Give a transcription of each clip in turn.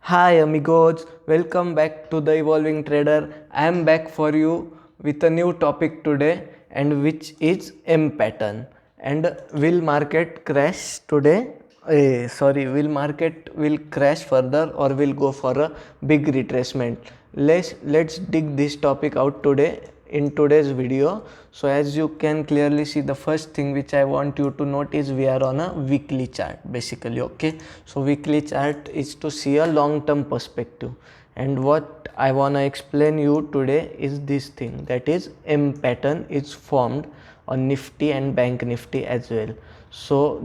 Hi amigos, welcome back to the Evolving Trader. I am back for you with a new topic today and which is M pattern. And will market crash today? Will market will crash further or will go for a big retracement? Let's dig this topic out today in today's video. So as you can clearly see, the first thing which I want you to note is we are on a weekly chart basically. Okay, so weekly chart is to see a long term perspective, and what I want to explain you today is this thing, that is M pattern is formed on Nifty and Bank Nifty as well. So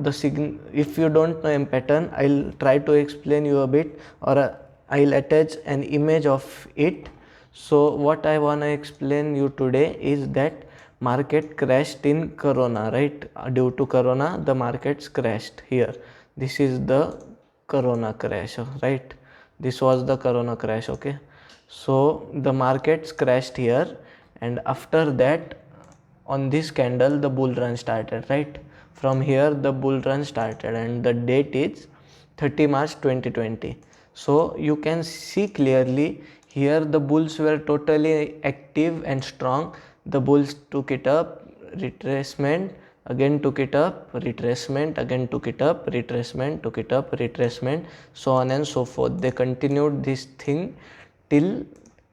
if you don't know M pattern, I'll try to explain you a bit, or I'll attach an image of it. So what I want to explain you today is that market crashed in corona, right? Due to corona the markets crashed here. This is the corona crash, right? This was the corona crash. Okay, so the markets crashed here, and after that on this candle the bull run started, right? From here the bull run started, and the date is 30 March 2020. So you can see clearly here the bulls were totally active and strong. The bulls took it up, retracement, again took it up, retracement, again took it up, retracement, took it up, retracement, so on and so forth. They continued this thing till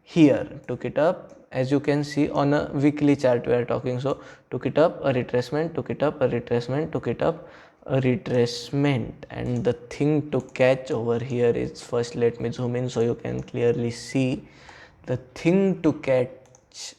here, took it up. As you can see on a weekly chart we are talking, so took it up, a retracement, took it up, a retracement, took it up, a retracement. And the thing to catch over here is, first let me zoom in so you can clearly see. The thing to catch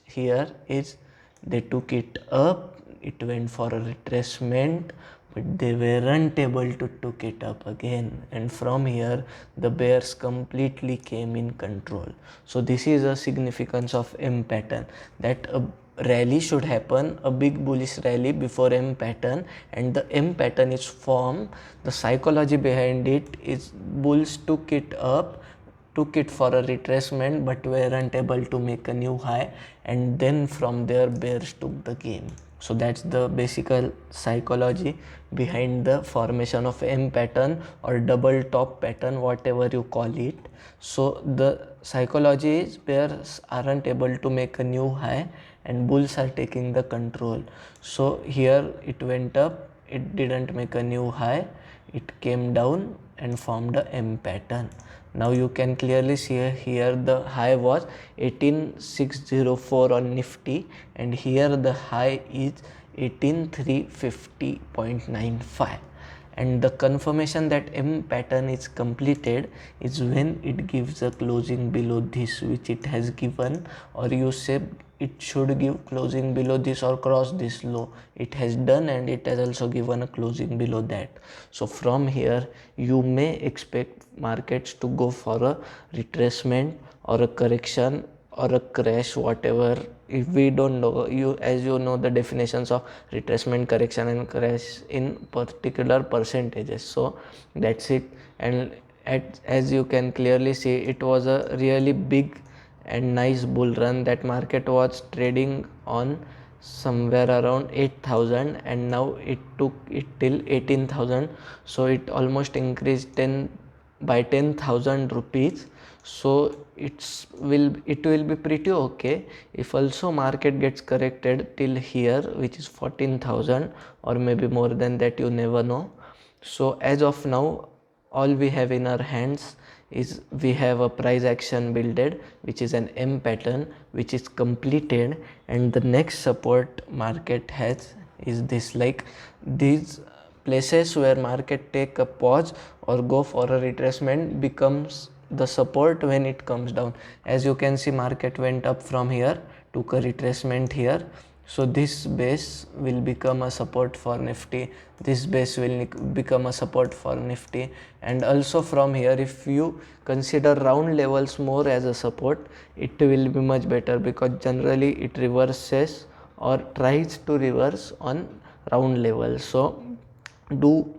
here is they took it up, it went for a retracement, but they weren't able to took it up again, and from here the bears completely came in control. So this is a significance of M pattern, that a rally should happen, a big bullish rally before M pattern, and the M pattern is formed. The psychology behind it is bulls took it up, took it for a retracement, but weren't able to make a new high, and then from there bears took the game. So that's the basic psychology behind the formation of M pattern or double top pattern, whatever you call it. So the psychology is bears aren't able to make a new high and bulls are taking the control. So here it went up, it didn't make a new high, it came down and formed a M pattern. Now you can clearly see here the high was 18604 on Nifty, and here the high is 18350.95. And the confirmation that M pattern is completed is when it gives a closing below this, which it has given, or you say it should give closing below this or cross this low. It has done, and it has also given a closing below that. So from here you may expect markets to go for a retracement or a correction or a crash, whatever. If we don't know, as you know the definitions of retracement, correction and crash in particular percentages, so that's it. And as you can clearly see, it was a really big and nice bull run. That market was trading on somewhere around 8,000, and now it took it till 18,000, so it almost increased 10,000 rupees. So it will be pretty okay if also market gets corrected till here, which is 14,000, or maybe more than that, you never know. So as of now all we have in our hands is we have a price action builded, which is an M pattern which is completed, and the next support market has is this, like these places where market take a pause or go for a retracement becomes the support when it comes down. As you can see, market went up from here, took a retracement here, so this base will become a support for Nifty, this base will become a support for Nifty. And also from here, if you consider round levels more as a support, it will be much better, because generally it reverses or tries to reverse on round levels. So do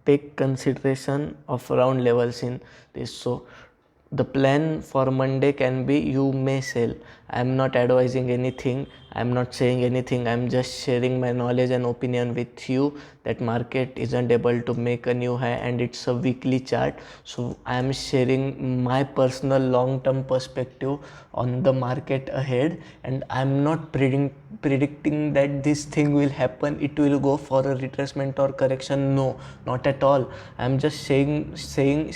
take consideration of round levels in this. So the plan for Monday can be, you may sell. I am not advising anything, I'm not saying anything, I'm just sharing my knowledge and opinion with you that market isn't able to make a new high and it's a weekly chart. So I'm sharing my personal long term perspective on the market ahead, and I'm not predicting that this thing will happen, it will go for a retracement or correction. No, not at all. I'm just saying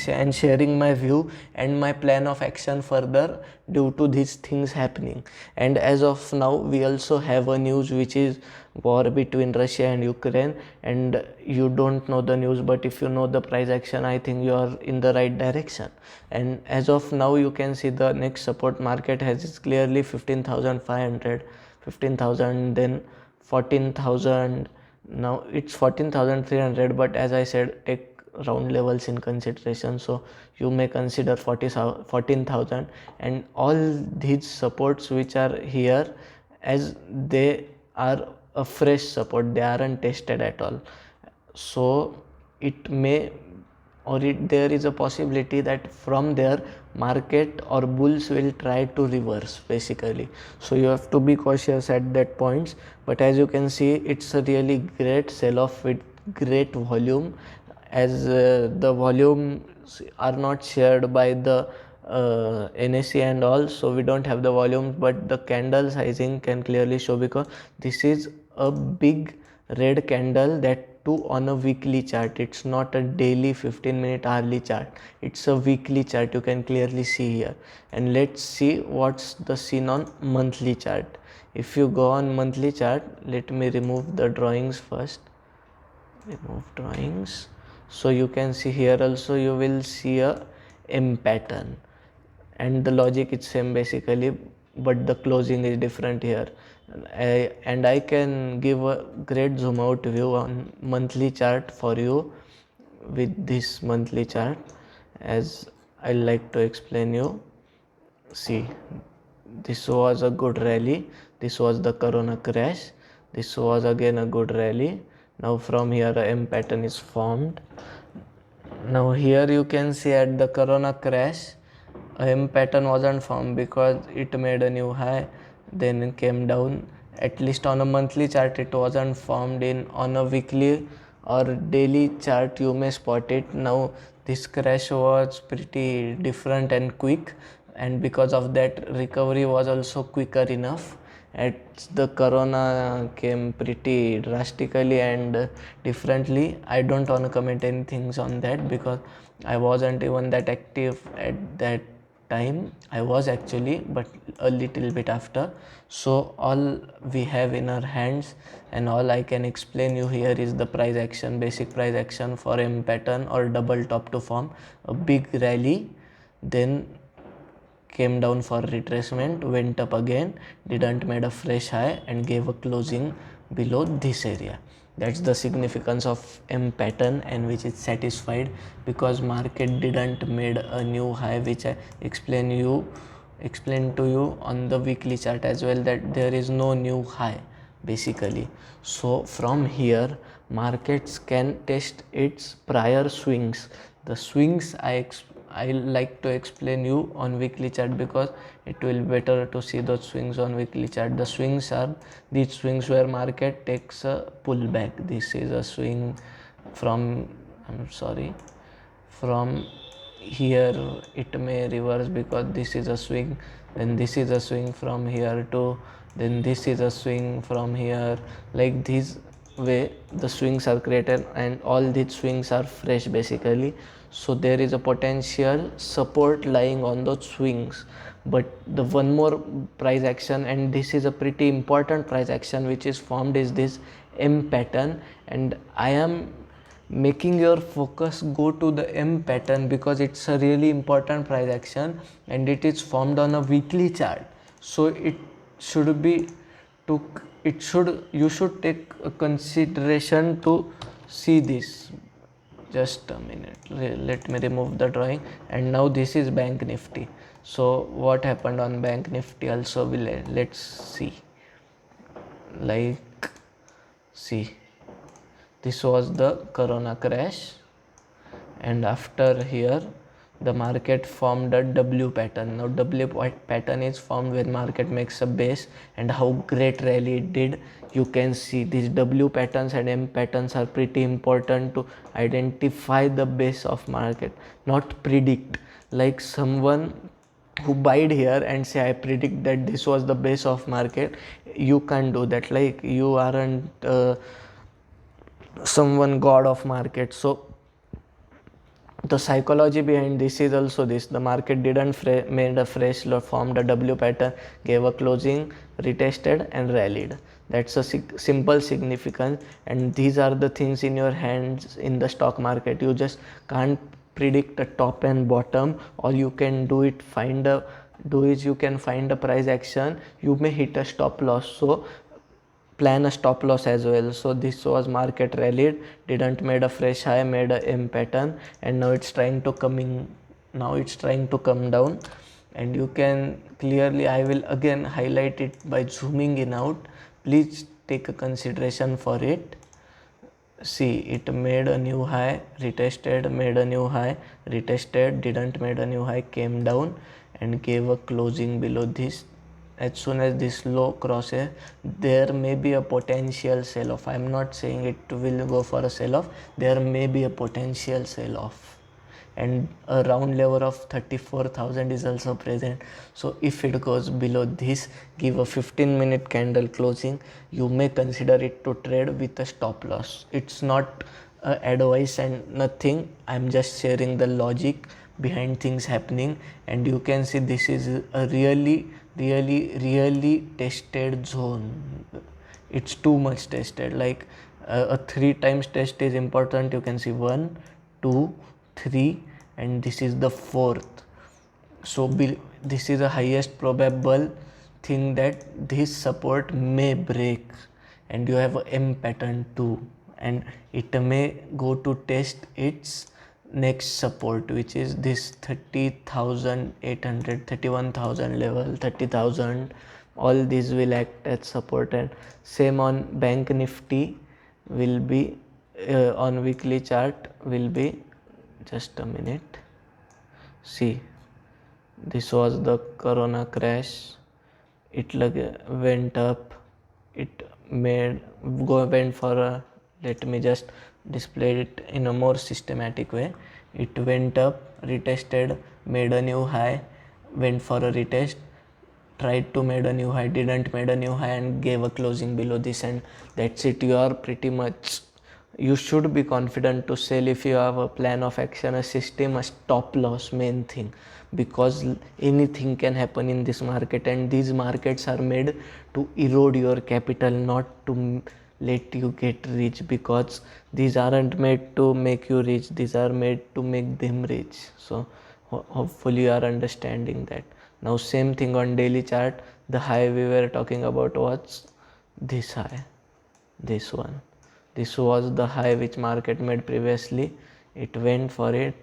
and sharing my view and my plan of action further due to these things happening. And as of now, we also have a news which is war between Russia and Ukraine, and you don't know the news, but if you know the price action, I think you are in the right direction. And as of now, you can see the next support market has is clearly 15,500, 15,000, then 14,000. Now it's 14,300, but as I said, take round levels in consideration, so you may consider 14,000. And all these supports which are here, as they are a fresh support, they aren't tested at all. So it may, or there is a possibility that from there market or bulls will try to reverse basically. So you have to be cautious at that points. But as you can see, it's a really great sell off with great volume, as the volumes are not shared by the NSE and all, so we don't have the volumes, but the candle sizing can clearly show, because this is a big red candle, that too on a weekly chart. It's not a daily 15-minute hourly chart, it's a weekly chart, you can clearly see here. And let's see what's the scene on monthly chart. If you go on monthly chart, let me remove the drawings first. Remove drawings. So you can see here also you will see a M pattern, and the logic is same basically, but the closing is different here. And I can give a great zoom out view on monthly chart for you with this monthly chart, as I like to explain you. See, this was a good rally, this was the corona crash, this was again a good rally. Now from here a M pattern is formed. Now here you can see at the corona crash a M pattern wasn't formed because it made a new high, then it came down. At least on a monthly chart it wasn't formed. In on a weekly or daily chart you may spot it. Now this crash was pretty different and quick, and because of that recovery was also quicker enough. At the corona came pretty drastically and differently. I don't want to comment anything on that because I wasn't even that active at that time. I was actually, but a little bit after. So all we have in our hands and all I can explain you here is the price action, basic price action for M pattern or double top to form a big rally, then came down for retracement, went up again, didn't made a fresh high and gave a closing below this area. That's the significance of M pattern, and which is satisfied because market didn't made a new high, which I explained to you on the weekly chart as well, that there is no new high basically. So from here markets can test its prior swings. The swings I like to explain you on weekly chart because it will be better to see those swings on weekly chart. The swings are these swings where market takes a pullback. This is a swing from, I'm sorry, from here it may reverse because this is a swing, then this is a swing from here to, then this is a swing from here. Like this way the swings are created, and all these swings are fresh basically. So there is a potential support lying on those swings. But the one more price action, and this is a pretty important price action which is formed, is this M pattern. And I am making your focus go to the M pattern because it's a really important price action and it is formed on a weekly chart. So it should be took, it should, you should take a consideration to see this. Just a minute, let me remove the drawing. And now this is bank nifty. So what happened on bank nifty also let's see. Like, see, this was the corona crash, and after here the market formed a W pattern. Now W pattern is formed when market makes a base, and how great rally it did. You can see these W patterns and M patterns are pretty important to identify the base of market, not predict. Like someone who buyed here and say I predict that this was the base of market, you can't do that. Like you aren't someone god of market. So the psychology behind this is also this: the market didn't made a fresh low, formed a W pattern, gave a closing, retested and rallied. That's a simple significance, and these are the things in your hands in the stock market. You just can't predict a top and bottom. All you can do it is you can find a price action. You may hit a stop loss, so plan a stop loss as well. So this was market rallied, didn't made a fresh high, made a M pattern, and now it's trying to come down. And you can clearly, I will again highlight it by zooming in out. Please take a consideration for it. See, it made a new high, retested, made a new high, retested, didn't made a new high, came down and gave a closing below this. As soon as this low crosses, there may be a potential sell off. I'm not saying it will go for a sell off. There may be a potential sell off, and a round level of 34,000 is also present. So if it goes below this, give a 15-minute candle closing. You may consider it to trade with a stop loss. It's not advice and nothing. I'm just sharing the logic behind things happening. And you can see this is a really tested zone. It's too much tested. Like a 3 times test is important. You can see 1, 2, 3, and this is the 4th. So this is the highest probable thing that this support may break, and you have a M pattern too, and it may go to test its next support, which is this 30,800, 31,000 level, 30,000. All these will act as support. And same on bank nifty will be on weekly chart will be, just a minute. See, this was the corona crash. It went up, it went for a, let me just display it in a more systematic way. It went up, retested, made a new high, went for a retest, tried to made a new high, didn't made a new high, and gave a closing below this, and that's it. You are pretty much, you should be confident to sell if you have a plan of action, a system, a stop loss, main thing, because anything can happen in this market, and these markets are made to erode your capital, not to let you get rich, because these aren't made to make you rich, these are made to make them rich. So hopefully you are understanding that. Now same thing on daily chart. The high we were talking about was this high, this one. This was the high which market made previously. It went for it,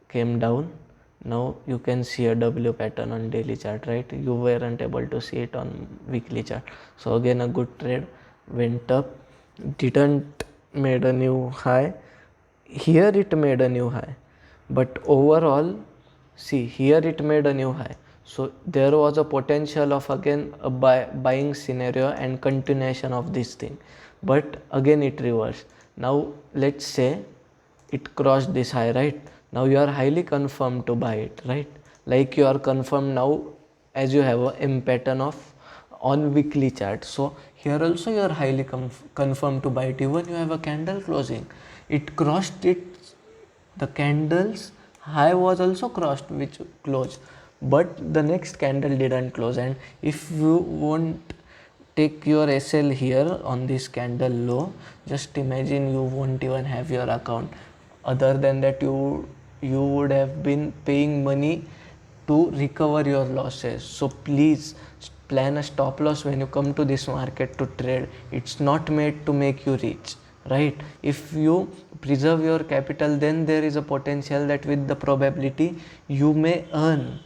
came down. Now you can see a W pattern on daily chart, right? You weren't able to see it on weekly chart. So again a good trade, went up, didn't made a new high. Here it made a new high, but overall, see, here it made a new high. So there was a potential of again a buying scenario and continuation of this thing, but again it reversed. Now let's say it crossed this high, right? Now you are highly confirmed to buy it, right? Like you are confirmed now, as you have a M pattern of on weekly chart. So here also you are highly confirmed to buy it. Even you have a candle closing, it crossed it, the candles high was also crossed, which closed, but the next candle didn't close. And if you won't take your SL here on this candle low, just imagine you won't even have your account. Other than that, you would have been paying money to recover your losses. So please plan a stop loss when you come to this market to trade. It's not made to make you rich, right? If you preserve your capital, then there is a potential that with the probability you may earn,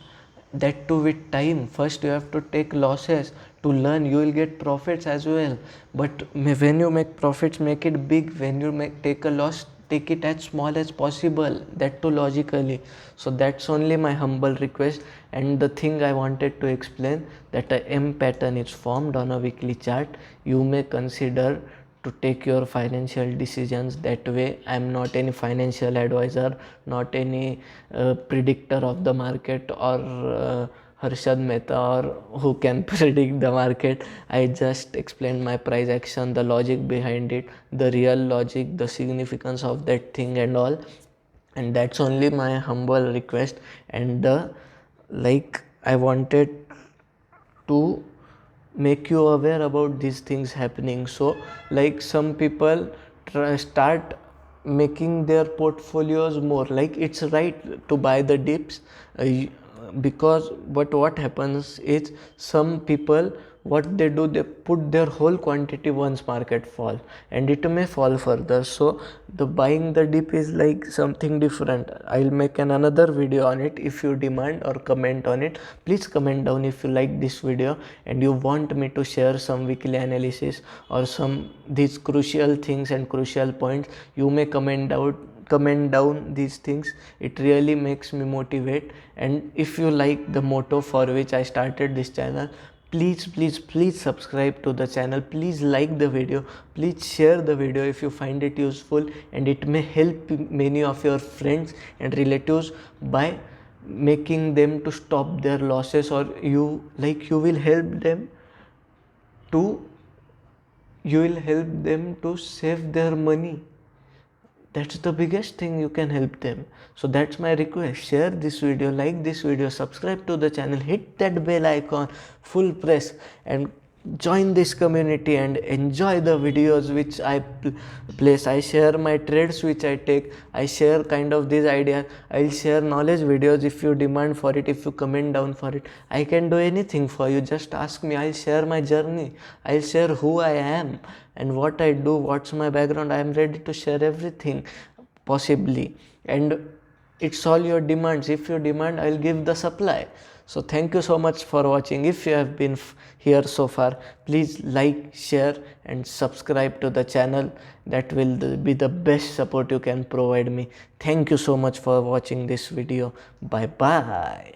that too with time. First you have to take losses to learn. You will get profits as well, but when you make profits, make it big. When you take a loss, take it as small as possible, that too logically. So that's only my humble request. And the thing I wanted to explain, that a M pattern is formed on a weekly chart. You may consider to take your financial decisions that way. I am not any financial advisor, not any predictor of the market, or Harshad Mehta, or who can predict the market. I just explained my price action, the logic behind it, the real logic, the significance of that thing and all. And that's only my humble request. And like I wanted to make you aware about these things happening. So like some people start making their portfolios more, like it's right to buy the dips, because but what happens is some people, what they do, they put their whole quantity once market fall, and it may fall further. So the buying the dip is like something different. I'll make another video on it. If you demand or comment on it, please comment down if you like this video and you want me to share some weekly analysis or some these crucial things and crucial points. You may comment down these things. It really makes me motivate. And if you like the motto for which I started this channel, please subscribe to the channel, please like the video, please share the video if you find it useful, and it may help many of your friends and relatives by making them to stop their losses, or you will help them to save their money. That's the biggest thing, you can help them. So that's my request. Share this video, like this video, subscribe to the channel, hit that bell icon, full press, and join this community and enjoy the videos which I place. I share my trades which I take. I share kind of these ideas. I'll share knowledge videos if you demand for it, if you comment down for it. I can do anything for you. Just ask me. I'll share my journey. I'll share who I am and what I do, what's my background. I am ready to share everything possibly. And it's all your demands. If you demand, I'll give the supply. So thank you so much for watching. If you have been here so far, please like, share and subscribe to the channel. That will be the best support you can provide me. Thank you so much for watching this video. Bye bye.